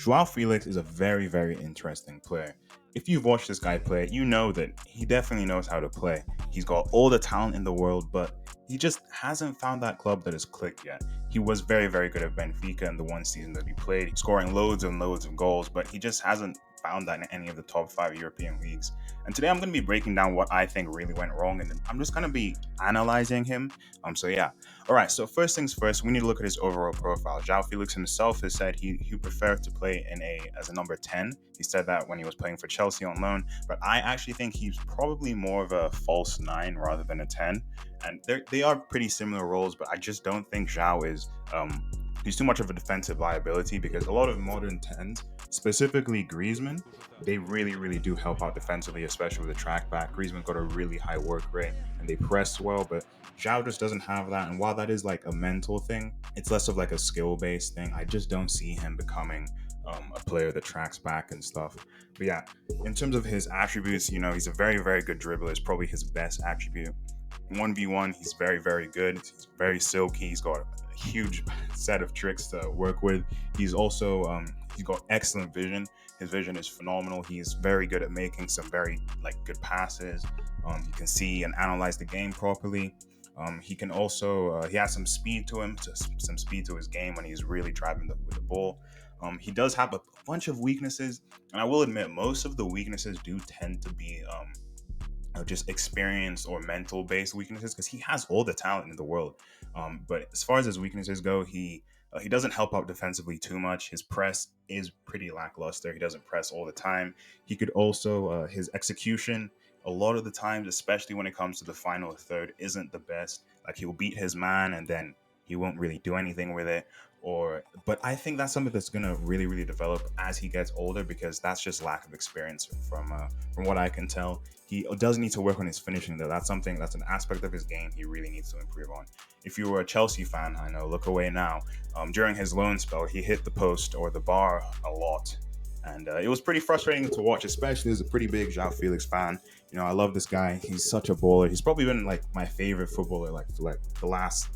Joao Felix is a very, very interesting player. If you've watched this guy play, you know that he definitely knows how to play. He's got all the talent in the world, but he just hasn't found that club that has clicked yet. He was very, very good at Benfica in the one season that he played, scoring loads and loads of goals, but he just hasn't found that in any of the top five European leagues. And today I'm going to be breaking down what I think really went wrong, and I'm just going to be analyzing him. So yeah, all right, so first things first, we need to look at his overall profile. Joao Felix himself has said he preferred to play as a number 10. He said that when he was playing for Chelsea on loan, but I actually think he's probably more of a false 9 rather than a 10. And they are pretty similar roles, but I just don't think Joao is he's too much of a defensive liability because a lot of modern 10s, specifically Griezmann, they really, really do help out defensively, especially with the track back. Griezmann got a really high work rate and they press well, but Zhao just doesn't have that. And while that is like a mental thing, it's less of like a skill based thing. I just don't see him becoming a player that tracks back and stuff. But yeah, in terms of his attributes, he's a very, very good dribbler. It's probably his best attribute. 1v1, he's very, very good. He's very silky. He's got a huge set of tricks to work with. He's also he's got excellent vision. His vision is phenomenal. He's very good at making some very good passes. He can see and analyze the game properly. He can also he has some speed to him, some speed to his game when he's really driving with the ball. He does have a bunch of weaknesses, and I will admit most of the weaknesses do tend to be just experience or mental based weaknesses because he has all the talent in the world. But as far as his weaknesses go, he doesn't help out defensively too much. His press is pretty lackluster. He doesn't press all the time. He could also his execution a lot of the times, especially when it comes to the final third, isn't the best. Like he'll beat his man and then he won't really do anything with it. But I think that's something that's gonna really, really develop as he gets older because that's just lack of experience from what I can tell. He does need to work on his finishing though. That's an aspect of his game he really needs to improve on. If you were a Chelsea fan, I know, look away now. During his loan spell, he hit the post or the bar a lot. And it was pretty frustrating to watch, especially as a pretty big Joao Felix fan. I love this guy. He's such a baller. He's probably been my favorite footballer for the last,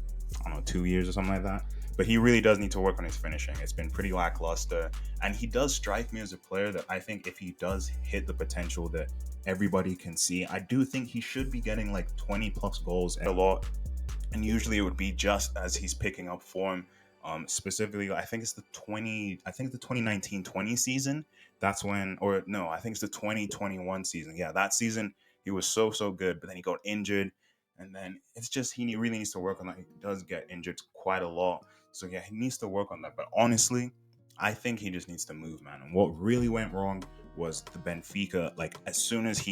I don't know, 2 years or something like that. But he really does need to work on his finishing. It's been pretty lackluster. And he does strike me as a player that I think if he does hit the potential that everybody can see, I do think he should be getting 20 plus goals a lot. And usually it would be just as he's picking up form. Specifically, I think it's the 2019-20 season. That's when, or no, I think it's the 2021 season. Yeah, that season he was so good, but then he got injured, and then it's just he really needs to work on that. He does get injured quite a lot, so yeah, he needs to work on that. But honestly, I think he just needs to move, man. And what really went wrong was the Benfica. As soon as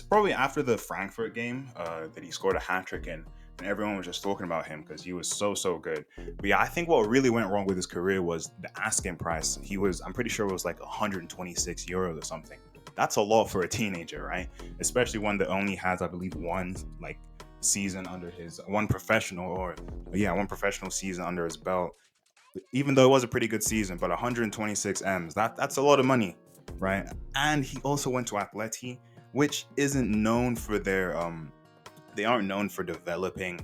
probably after the Frankfurt game, that he scored a hat trick in. And everyone was just talking about him because he was so good. But yeah, I think what really went wrong with his career was the asking price. I'm pretty sure it was 126 euros or something. That's a lot for a teenager, right? Especially one that only has, I believe, one season under his one professional season under his belt. Even though it was a pretty good season, but 126 M's, that's a lot of money, right? And he also went to Atleti, which isn't known for their they aren't known for developing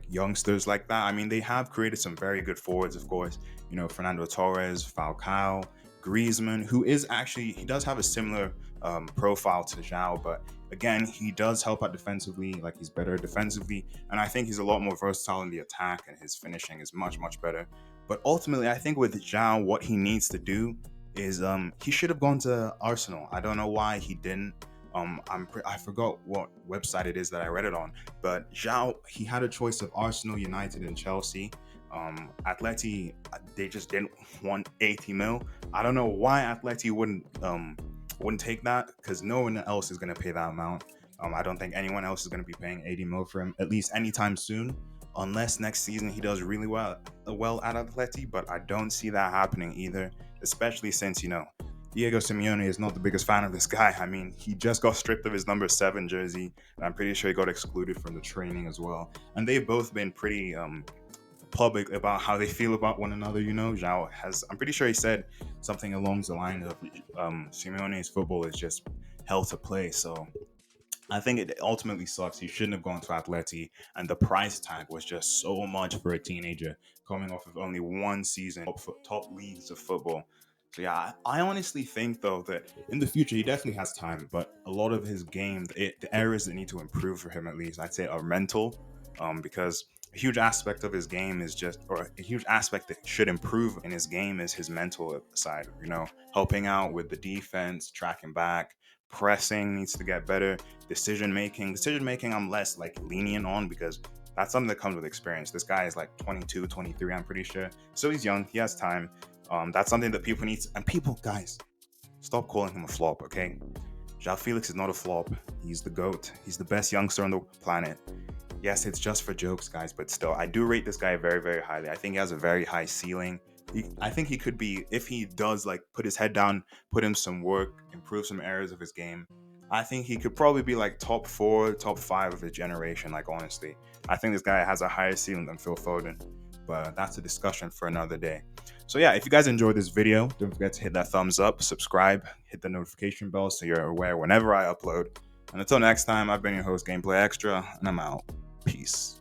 youngsters like that. I mean, they have created some very good forwards, of course. Fernando Torres, Falcao, Griezmann, he does have a similar profile to Joao, but again, he does help out defensively. He's better defensively, and I think he's a lot more versatile in the attack, and his finishing is much better. But ultimately, I think with Joao, what he needs to do is he should have gone to Arsenal. I don't know why he didn't. I forgot what website it is that I read it on, but Joao, he had a choice of Arsenal, United, and Chelsea. Atleti, they just didn't want 80 mil. I don't know why Atleti wouldn't take that, because no one else is going to pay that amount. I don't think anyone else is going to be paying 80 mil for him, at least anytime soon, unless next season he does really well at Atleti, but I don't see that happening either, especially since, Diego Simeone is not the biggest fan of this guy. I mean, he just got stripped of his number 7 jersey, and I'm pretty sure he got excluded from the training as well. And they've both been pretty public about how they feel about one another. Joao I'm pretty sure he said something along the lines of Simeone's football is just hell to play. So I think it ultimately sucks. He shouldn't have gone to Atleti, and the price tag was just so much for a teenager coming off of only one season top leagues of football. So yeah, I honestly think though that in the future he definitely has time, but a lot of his game, the areas that need to improve for him at least, I'd say are mental, because a huge aspect of his game is just, or a huge aspect that should improve in his game is his mental side. You know, helping out with the defense, tracking back, pressing needs to get better. Decision making, I'm less like lenient on because that's something that comes with experience. This guy is like 22, 23, I'm pretty sure, so he's young, he has time. That's something that people need to, and people, guys, stop calling him a flop, okay? Joao Felix is not a flop. He's the GOAT. He's the best youngster on the planet. Yes, it's just for jokes, guys, but still, I do rate this guy very, very highly. I think he has a very high ceiling. I think he could be, if he does like put his head down, put in some work, improve some areas of his game, I think he could probably be like top four, top five of his generation. Like, honestly, I think this guy has a higher ceiling than Phil Foden, but that's a discussion for another day. So yeah, if you guys enjoyed this video, don't forget to hit that thumbs up, subscribe, hit the notification bell so you're aware whenever I upload. And until next time, I've been your host, Gameplay Extra, and I'm out. Peace.